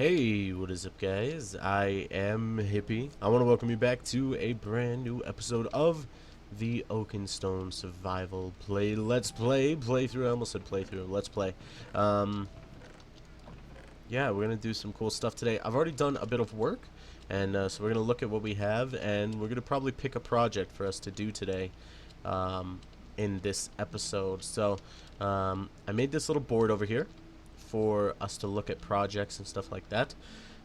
Hey, what is up, guys? I am Hippie. I want to welcome you back to a brand new episode of the Oakenstone Survival Let's Play playthrough. I almost said playthrough. Let's play. Um, yeah, we're gonna do some cool stuff today. I've already done a bit of work, and so we're gonna look at what we have, and we're gonna probably pick a project for us to do today. In this episode. So I made this little board over here for us to look at projects and stuff like that.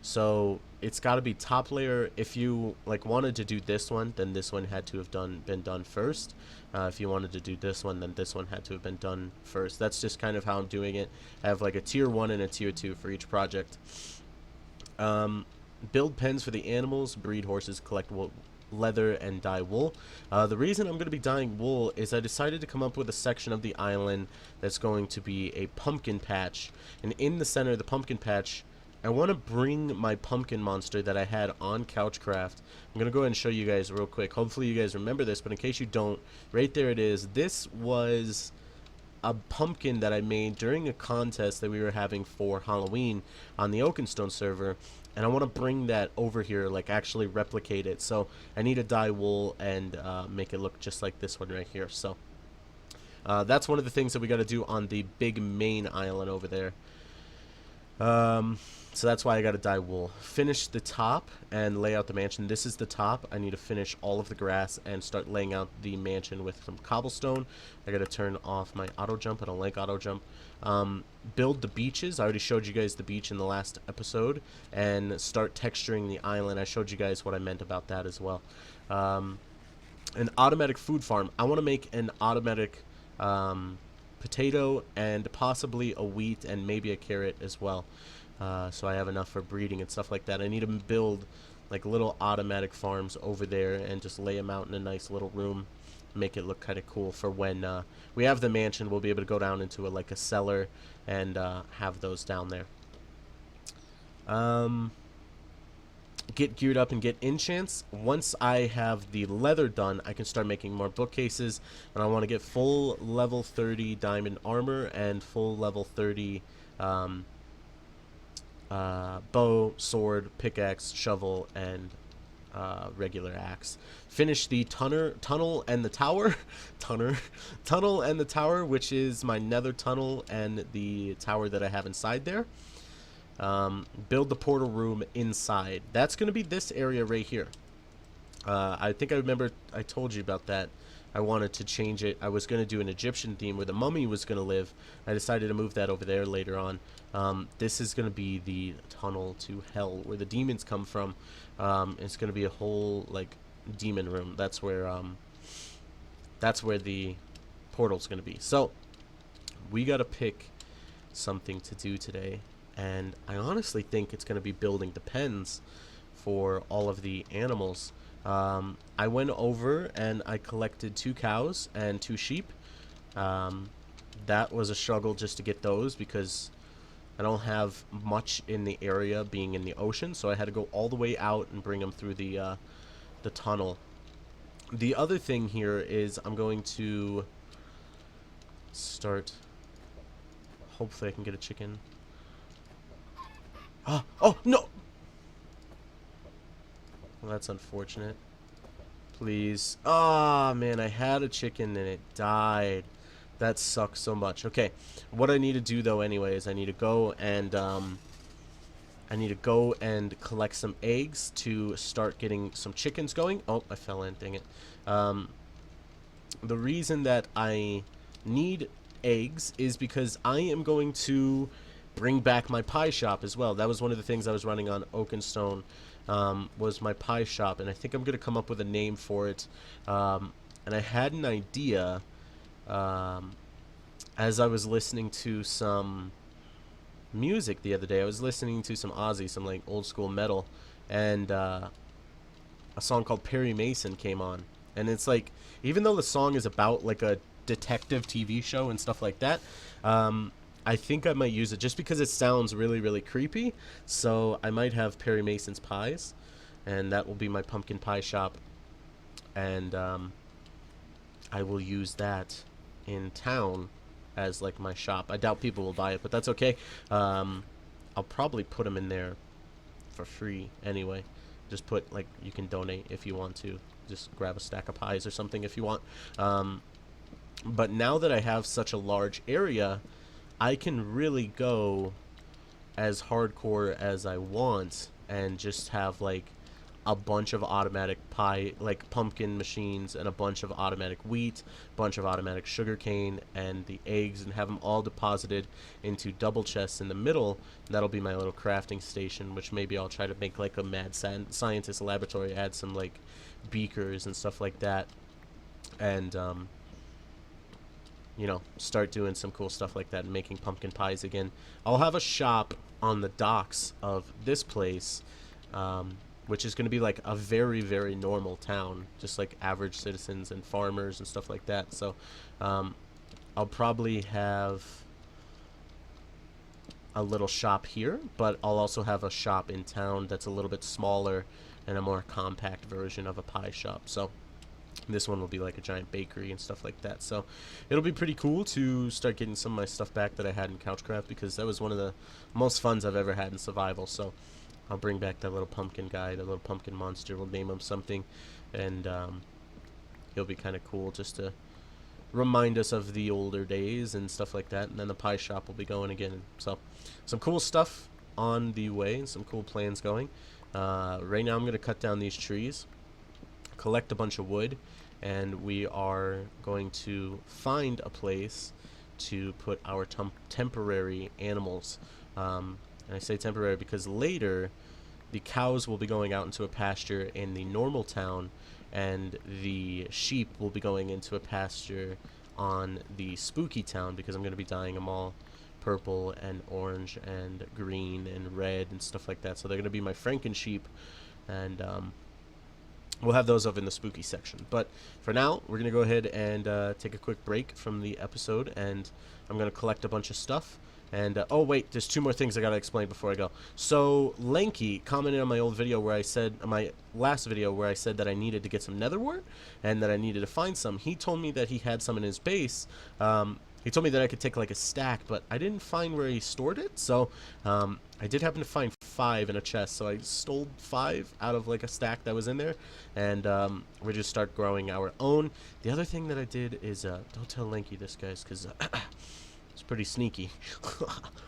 So it's got to be top layer. If you wanted to do this one, then this one had to have been done first. If you wanted to do this one, then this one had to have been done first. That's just kind of how I'm doing it. I have like a tier 1 and a tier 2 for each project. Build pens for the animals, breed horses, collect leather, and dye wool. The reason I'm going to be dyeing wool is I decided to come up with a section of the island that's going to be a pumpkin patch, and in the center of the pumpkin patch I want to bring my pumpkin monster that I had on Couchcraft. I'm going to go ahead and show you guys real quick. Hopefully you guys remember this, but in case you don't, right there it is. This was a pumpkin that I made during a contest that we were having for Halloween on the Oakenstone server, and I want to bring that over here, like actually replicate it. So I need to dye wool and make it look just like this one right here. So that's one of the things that we got to do on the big main island over there. So that's why I got to dye wool. Finish the top and lay out the mansion. This is the top. I need to finish all of the grass and start laying out the mansion with some cobblestone. I got to turn off my auto jump. I don't like auto jump. Build the beaches. I already showed you guys the beach in the last episode. And start texturing the island. I showed you guys what I meant about that as well. An automatic food farm. I want to make an automatic potato and possibly a wheat and maybe a carrot as well. So I have enough for breeding and stuff like that. I need to build like little automatic farms over there and just lay them out in a nice little room, make it look kind of cool for when we have the mansion. We'll be able to go down into like a cellar and have those down there. Get geared up and get enchants. Once I have the leather done, I can start making more bookcases, and I want to get full level 30 diamond armor and full level 30 bow, sword, pickaxe, shovel, and regular axe. Finish the tunnel and the tower. Tunnel and the tower, which is my nether tunnel and the tower that I have inside there. Build the portal room inside. That's going to be this area right here. I think I remember I told you about that. I wanted to change it. I was going to do an Egyptian theme where the mummy was going to live. I decided to move that over there later on. This is going to be the tunnel to hell where the demons come from. It's going to be a whole like demon room. That's where the portal's going to be. So we got to pick something to do today, and I honestly think it's going to be building the pens for all of the animals. I went over and I collected 2 cows and 2 sheep. That was a struggle just to get those because I don't have much in the area being in the ocean, so I had to go all the way out and bring them through the tunnel. The other thing here is I'm going to start. Hopefully I can get a chicken. Oh no! Well, that's unfortunate. Please. Ah, man, I had a chicken and it died. That sucks so much. Okay, what I need to do though anyway is I need to go and collect some eggs to start getting some chickens going. Oh, I fell in, dang it. The reason that I need eggs is because I am going to bring back my pie shop as well. That was one of the things I was running on Oakenstone, was my pie shop, and I think I'm going to come up with a name for it. And I had an idea as I was listening to some music the other day. I was listening to some Ozzy, some like old school metal, and a song called Perry Mason came on. And it's like, even though the song is about like a detective TV show and stuff like that, I think I might use it just because it sounds really, really creepy. So I might have Perry Mason's Pies, and that will be my pumpkin pie shop. And I will use that in town as like my shop. I doubt people will buy it, but that's okay. I'll probably put them in there for free anyway. Just put, like, you can donate if you want to. Just grab a stack of pies or something if you want. But now that I have such a large area, I can really go as hardcore as I want and just have, like, a bunch of automatic pie, like pumpkin machines, and a bunch of automatic wheat, bunch of automatic sugarcane, and the eggs, and have them all deposited into double chests in the middle. That'll be my little crafting station, which maybe I'll try to make like a mad scientist laboratory, add some like beakers and stuff like that, and you know, start doing some cool stuff like that and making pumpkin pies again. I'll have a shop on the docks of this place, which is going to be like a very, very normal town, just like average citizens and farmers and stuff like that. So I'll probably have a little shop here, but I'll also have a shop in town that's a little bit smaller and a more compact version of a pie shop. So this one will be like a giant bakery and stuff like that. So it'll be pretty cool to start getting some of my stuff back that I had in Couchcraft, because that was one of the most funs I've ever had in survival. So I'll bring back that little pumpkin guy, the little pumpkin monster. We'll name him something, and he'll be kind of cool just to remind us of the older days and stuff like that. And then the pie shop will be going again. So some cool stuff on the way and some cool plans going. Right now I'm going to cut down these trees, collect a bunch of wood, and we are going to find a place to put our temporary animals. And I say temporary because later the cows will be going out into a pasture in the normal town, and the sheep will be going into a pasture on the spooky town, because I'm going to be dyeing them all purple and orange and green and red and stuff like that. So they're going to be my Franken sheep, and we'll have those up in the spooky section. But for now, we're going to go ahead and take a quick break from the episode, and I'm going to collect a bunch of stuff. And, oh wait, there's two more things I gotta explain before I go. So, Lanky commented on my old video where I said, my last video where I said that I needed to get some nether wart, and that I needed to find some. He told me that he had some in his base. He told me that I could take like a stack, but I didn't find where he stored it. So, I did happen to find 5 in a chest, so I stole 5 out of like a stack that was in there, and we just start growing our own. The other thing that I did is, don't tell Lanky this, guys, because it's pretty sneaky.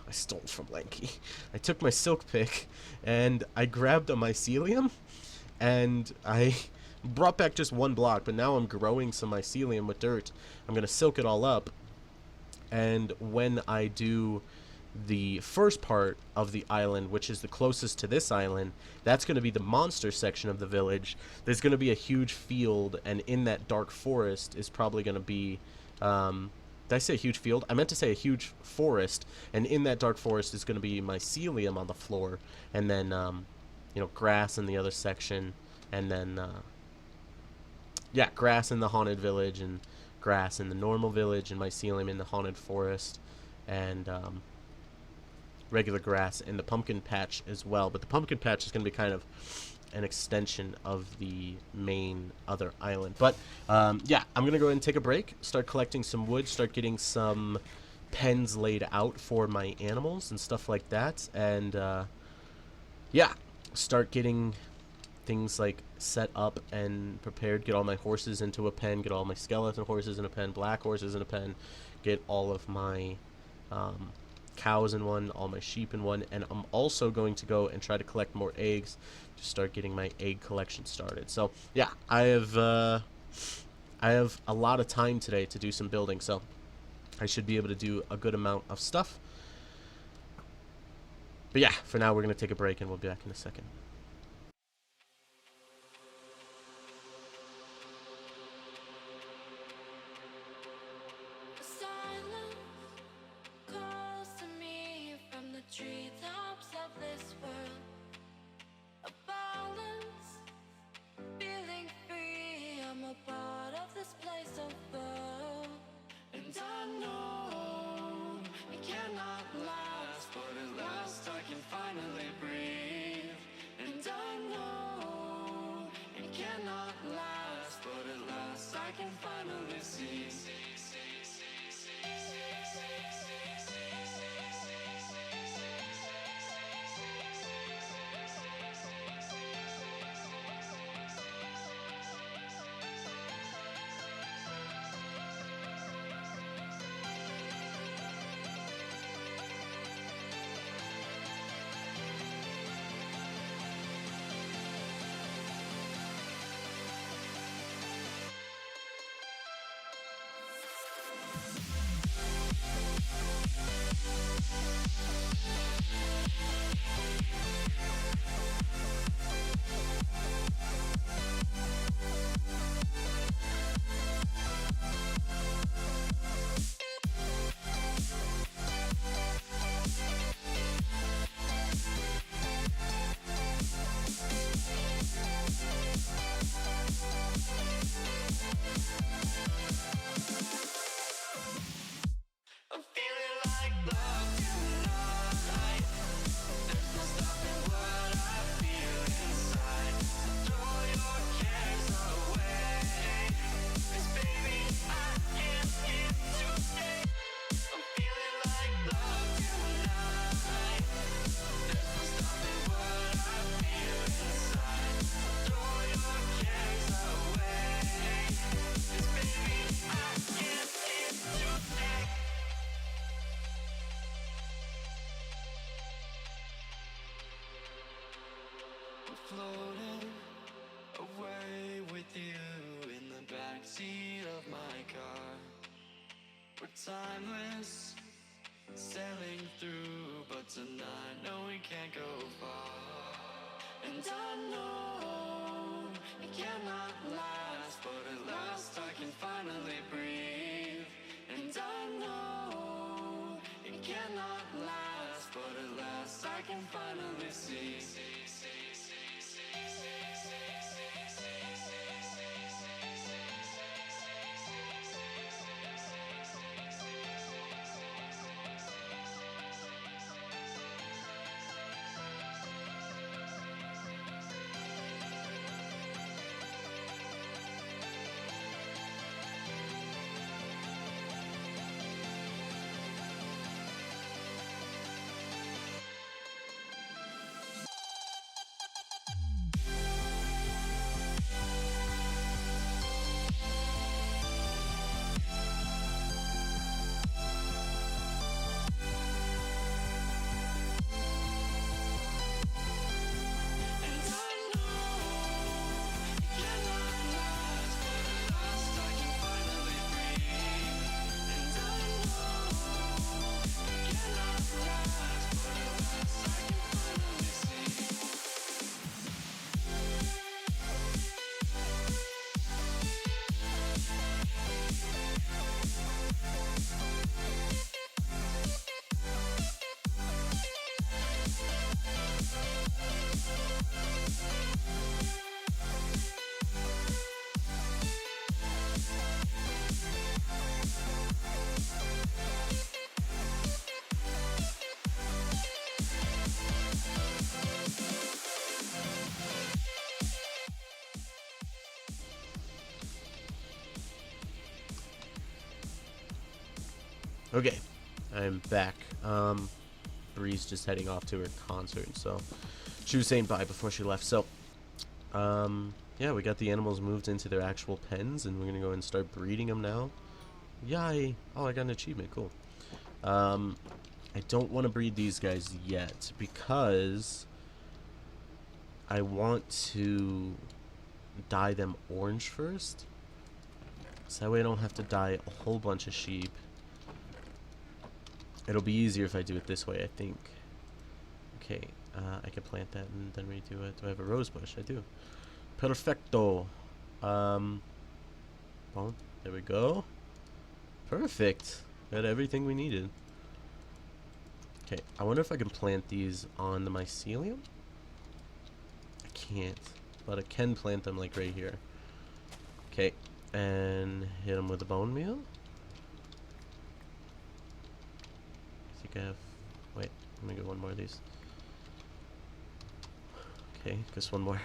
I stole from Lanky. I took my silk pick and I grabbed a mycelium, and I brought back just 1 block, but now I'm growing some mycelium with dirt. I'm going to silk it all up, and when I do the first part of the island, which is the closest to this island, that's going to be the monster section of the village. There's going to be a huge field, and in that dark forest is probably going to be did I say a huge field? I meant to say a huge forest, and in that dark forest is going to be mycelium on the floor, and then, you know, grass in the other section, and then, yeah, grass in the haunted village, and grass in the normal village, and mycelium in the haunted forest, and, regular grass in the pumpkin patch as well. But the pumpkin patch is going to be kind of an extension of the main other island. But yeah, I'm gonna go ahead and take a break, start collecting some wood, start getting some pens laid out for my animals and stuff like that, and yeah, start getting things like set up and prepared, get all my horses into a pen, get all my skeleton horses in a pen, black horses in a pen, get all of my cows in one, all my sheep in one, and I'm also going to go and try to collect more eggs to start getting my egg collection started. So yeah, I have a lot of time today to do some building, so I should be able to do a good amount of stuff. But yeah, for now we're going to take a break, and we'll be back in a second. Treetops of this world, a balance, feeling free. I'm a part of this place above, and I know it cannot last, but at last I can finally breathe. And I know it cannot last, but at last I can finally see. timeless, sailing through, but tonight, no, we can't go far. And I know it cannot last, but at last I can finally breathe. And I know it cannot last, but at last I can finally see. Okay, I'm back. Bree's just heading off to her concert, so she was saying bye before she left. So, yeah, we got the animals moved into their actual pens, and we're gonna go and start breeding them now. Yay! Oh, I got an achievement. Cool. I don't want to breed these guys yet because I want to dye them orange first, so that way I don't have to dye a whole bunch of sheep. It'll be easier if I do it this way, I think. Okay, I can plant that and then redo it. Do I have a rose bush? I do. Perfecto. Boom. There we go. Perfect. Got everything we needed. Okay, I wonder if I can plant these on the mycelium? I can't, but I can plant them like right here. Okay, and hit them with the bone meal. I think I have... Wait, let me get one more of these. Okay, just one more.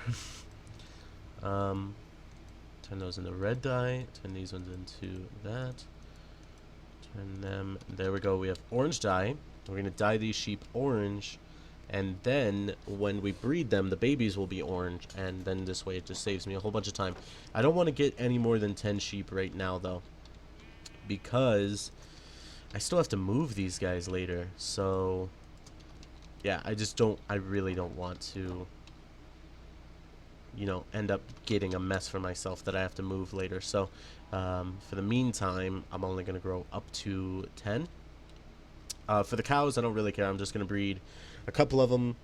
Turn those into red dye. Turn these ones into that. Turn them... There we go. We have orange dye. We're going to dye these sheep orange. And then when we breed them, the babies will be orange. And then this way it just saves me a whole bunch of time. I don't want to get any more than 10 sheep right now, though. Because I still have to move these guys later. So, yeah, I really don't want to, you know, end up getting a mess for myself that I have to move later. So, for the meantime, I'm only going to grow up to 10. For the cows, I don't really care. I'm just going to breed a couple of them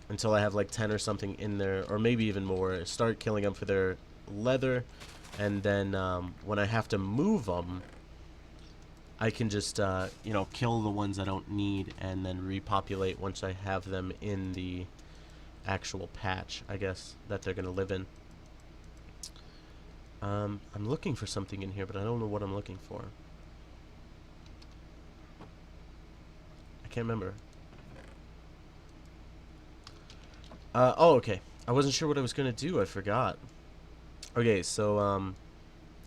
until I have like 10 or something in there, or maybe even more. Start killing them for their leather, and then when I have to move them, I can just, you know, kill the ones I don't need and then repopulate once I have them in the actual patch, I guess, that they're going to live in. I'm looking for something in here, but I don't know what I'm looking for. I can't remember. Oh, okay. I wasn't sure what I was going to do. I forgot. Okay, so,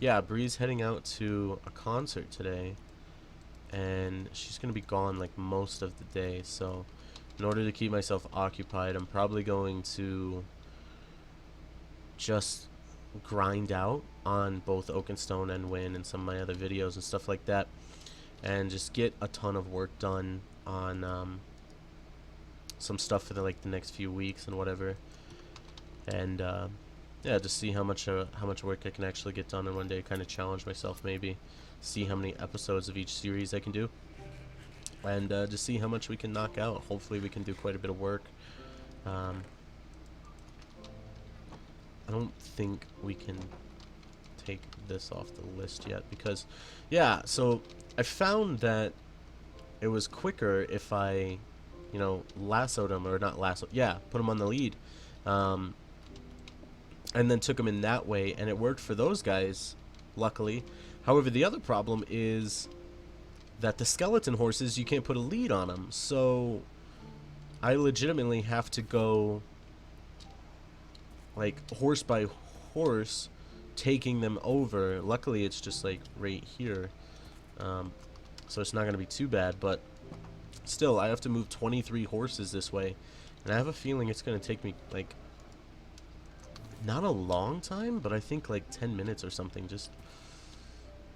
yeah, Bree's heading out to a concert today. And she's going to be gone, like, most of the day. So, in order to keep myself occupied, I'm probably going to just grind out on both Oakenstone and Win and some of my other videos and stuff like that. And just get a ton of work done on some stuff for the next few weeks and whatever. And yeah, just see how much work I can actually get done in one day. Kind of challenge myself maybe. see how many episodes of each series I can do, and just see how much we can knock out. Hopefully we can do quite a bit of work. I don't think we can take this off the list yet because, yeah, so I found that it was quicker if I, you know, lassoed him, or not lasso, yeah, put him on the lead, and then took him in that way, and it worked for those guys, luckily. However, the other problem is that the skeleton horses, you can't put a lead on them, so I legitimately have to go like horse by horse, taking them over. Luckily it's just like right here, so it's not going to be too bad, but still I have to move 23 horses this way, and I have a feeling it's going to take me like not a long time, but I think like 10 minutes or something. Just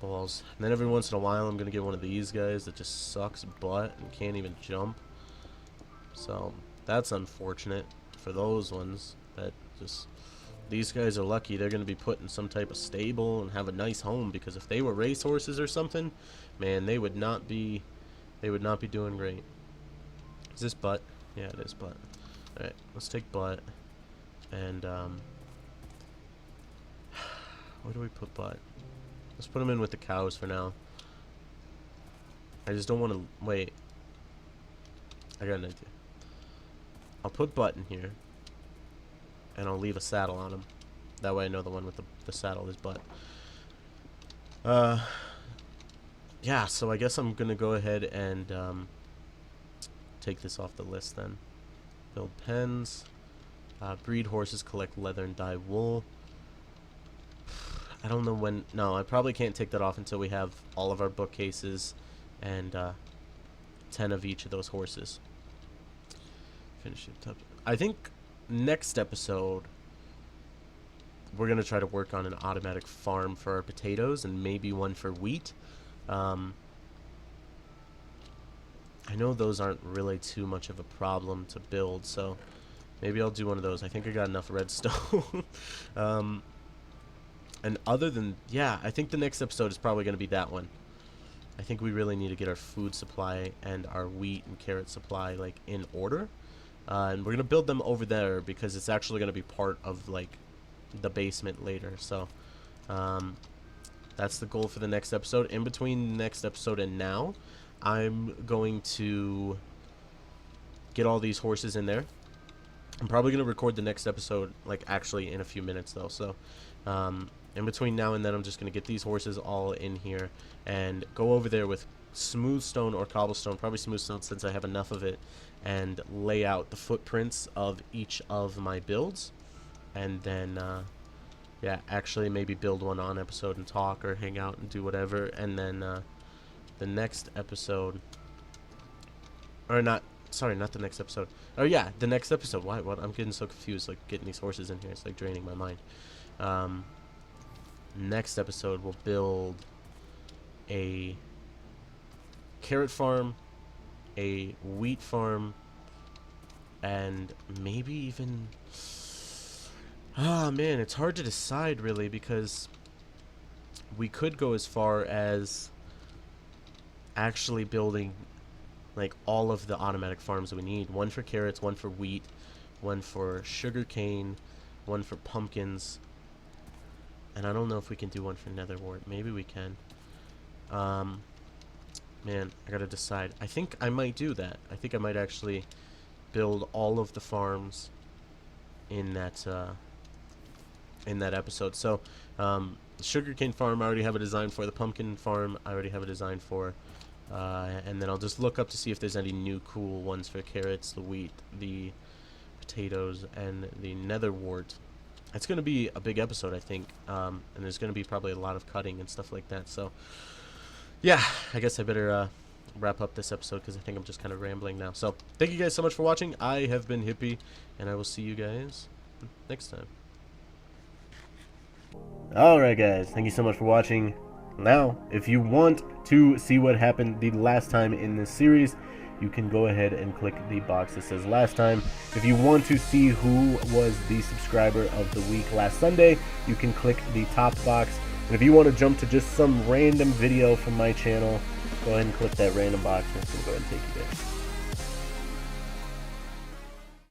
balls. And then every once in a while I'm going to get one of these guys that just sucks butt and can't even jump, so that's unfortunate for those ones that just, these guys are lucky they're going to be put in some type of stable and have a nice home, because if they were race horses or something, man, they would not be doing great. Is this butt? Yeah, it is butt. Alright, let's take butt, and where do we put butt? Let's put him in with the cows for now. I just don't want to wait. I got an idea. I'll put butt in here, and I'll leave a saddle on him. That way I know the one with the saddle is butt. Yeah, so I guess I'm gonna go ahead and take this off the list then. Build pens, breed horses, collect leather and dye wool. I don't know when. No, I probably can't take that off until we have all of our bookcases and 10 of each of those horses. Finish it up. I think next episode we're gonna try to work on an automatic farm for our potatoes and maybe one for wheat. I know those aren't really too much of a problem to build, so maybe I'll do one of those. I think I got enough redstone. And other than, yeah, I think the next episode is probably going to be that one. I think we really need to get our food supply and our wheat and carrot supply like in order, and we're going to build them over there because it's actually going to be part of like the basement later. So that's the goal for the next episode. In between next episode and now, I'm going to get all these horses in there. I'm probably going to record the next episode like actually in a few minutes though, so in between now and then I'm just going to get these horses all in here and go over there with smooth stone or cobblestone, probably smooth stone since I have enough of it, and lay out the footprints of each of my builds, and then yeah, actually maybe build one on episode and talk or hang out and do whatever, and then the next episode, or not, sorry, not the next episode, oh yeah, the next episode, why, what, I'm getting so confused, like getting these horses in here, it's like draining my mind. Next episode we'll build a carrot farm, a wheat farm, and maybe even, ah man, it's hard to decide really, because we could go as far as actually building like all of the automatic farms that we need. One for carrots, one for wheat, one for sugarcane, one for pumpkins, and I don't know if we can do one for nether wart. Maybe we can. Man, I gotta decide. I think I might do that. I think I might actually build all of the farms in that episode. So the sugarcane farm I already have a design for. The pumpkin farm I already have a design for. And then I'll just look up to see if there's any new cool ones for carrots, the wheat, the potatoes, and the nether wart. It's going to be a big episode, I think, and there's going to be probably a lot of cutting and stuff like that. So, yeah, I guess I better wrap up this episode because I think I'm just kind of rambling now. So, thank you guys so much for watching. I have been Hippie, and I will see you guys next time. Alright guys, thank you so much for watching. Now, if you want to see what happened the last time in this series, you can go ahead and click the box that says last time. If you want to see who was the subscriber of the week last Sunday, you can click the top box And if you want to jump to just some random video from my channel, go ahead and click that random box and it's going to go ahead and take you there.